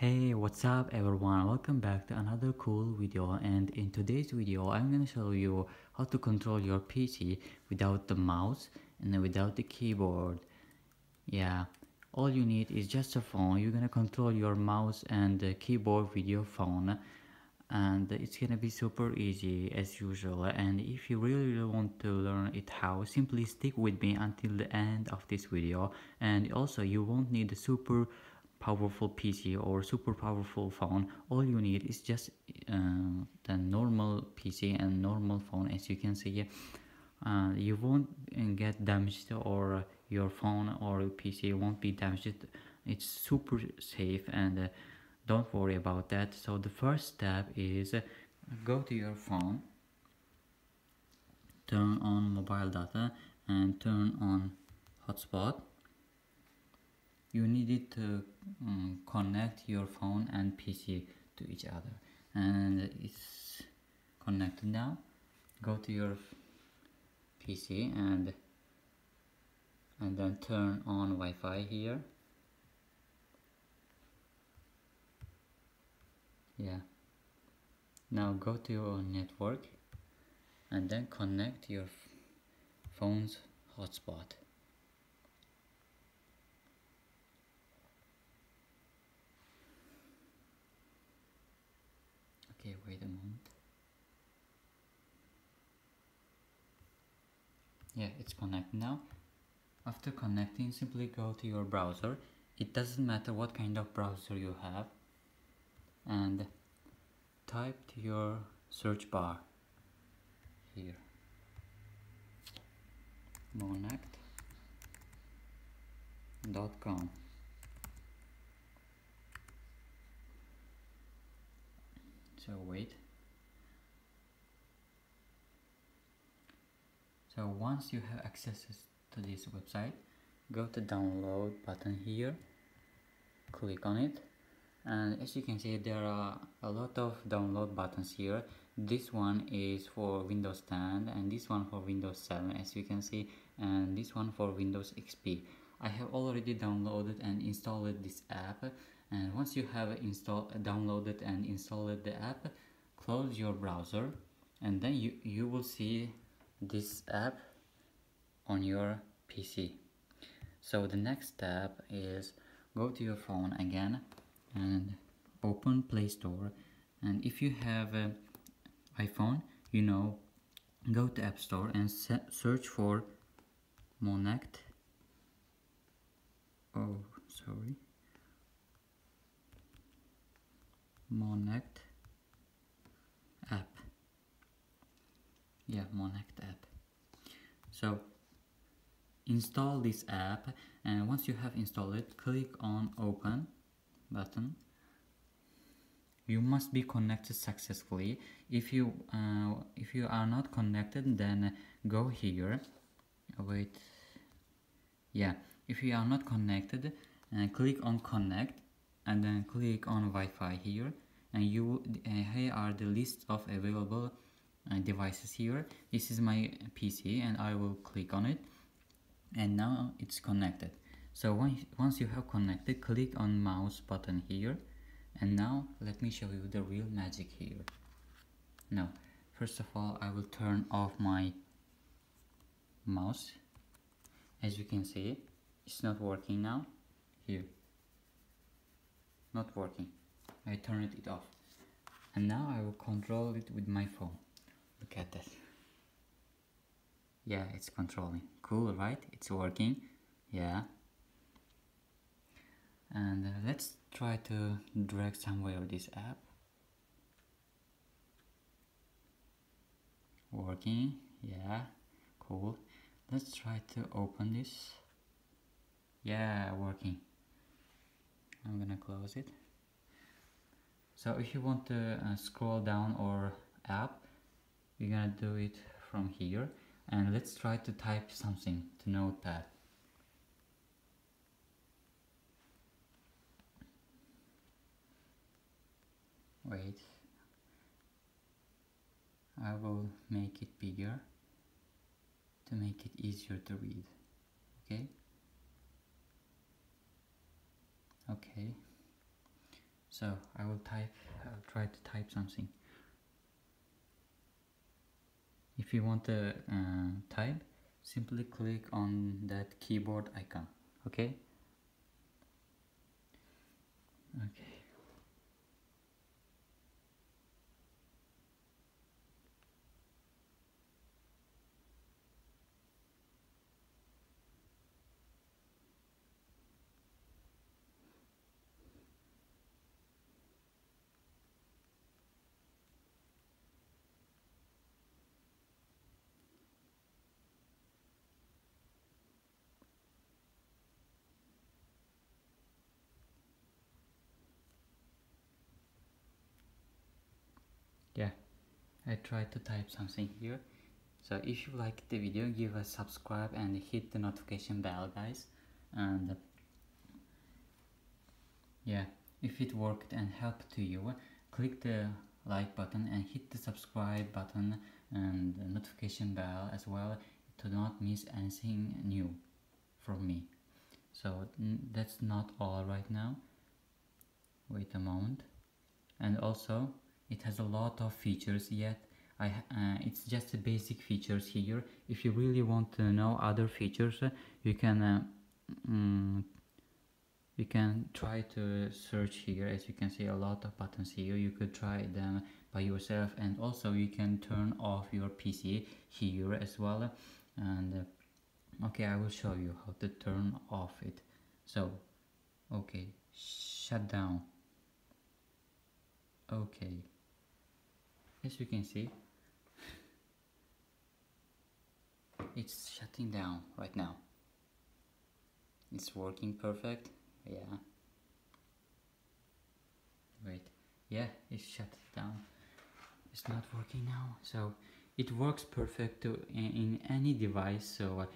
Hey, what's up everyone? Welcome back to another cool video, and in today's video I'm gonna show you how to control your PC without the mouse and without the keyboard. Yeah, all you need is just a phone. You're gonna control your mouse and the keyboard with your phone, and it's gonna be super easy as usual. And if you really want to learn it how, simply stick with me until the end of this video. And also you won't need a super powerful PC or super powerful phone. All you need is just the normal PC and normal phone. As you can see, you won't get damaged, or your phone or PC won't be damaged. It's super safe, and don't worry about that. So the first step is go to your phone, turn on mobile data and turn on hotspot. You needed to connect your phone and PC to each other, and it's connected now. Go to your PC and then turn on Wi-Fi here. Yeah, now go to your network and then connect your phone's hotspot. Okay, wait a moment. Yeah, it's connected now. After connecting, simply go to your browser. It doesn't matter what kind of browser you have, and type to your search bar here monect.com. So wait. So once you have access to this website, go to download button here, click on it, and as you can see there are a lot of download buttons here. This one is for Windows 10 and this one for Windows 7, as you can see, and this one for Windows XP. I have already downloaded and installed this app, and once you have downloaded and installed the app, close your browser, and then you will see this app on your PC. So the next step is go to your phone again and open Play Store, and if you have an iPhone, go to App Store and search for Monect. Monect app. Yeah, Monect app. So install this app, and once you have installed it, click on open button. You must be connected successfully. If you are not connected, then go here. Wait. Yeah, if you are not connected, click on connect and then click on Wi-Fi here, and here are the list of available devices here. This is my PC and I will click on it, and now it's connected. So once you have connected, click on mouse button here, and now let me show you the real magic here. Now first of all, I will turn off my mouse. As you can see, it's not working now. Here, not working. I turned it off, and now I will control it with my phone. Look at that. Yeah, it's controlling. Cool, right? It's working. Yeah. And let's try to drag somewhere this app. Working. Yeah, cool. Let's try to open this. Yeah, working. I'm gonna close it. So if you want to scroll down or up, you're gonna do it from here, and let's try to type something to Notepad. Wait, I will make it bigger to make it easier to read. Okay. So I'll try to type something. If you want to type, simply click on that keyboard icon. Okay. Yeah, I tried to type something here. So if you like the video, give a subscribe and hit the notification bell, guys. And yeah, if it worked and helped to you, click the like button and hit the subscribe button and the notification bell as well to not miss anything new from me. So that's not all right now. Wait a moment. And also it has a lot of features yet. It's just the basic features here. If you really want to know other features, you can try to search here. As you can see, a lot of buttons here. You could try them by yourself, and also you can turn off your PC here as well. And okay, I will show you how to turn off it. So okay, shut down. Okay, as you can see, it's shutting down right now. It's working perfect. Yeah, wait, yeah, it's shut down. It's not working now. So it works perfect in any device. So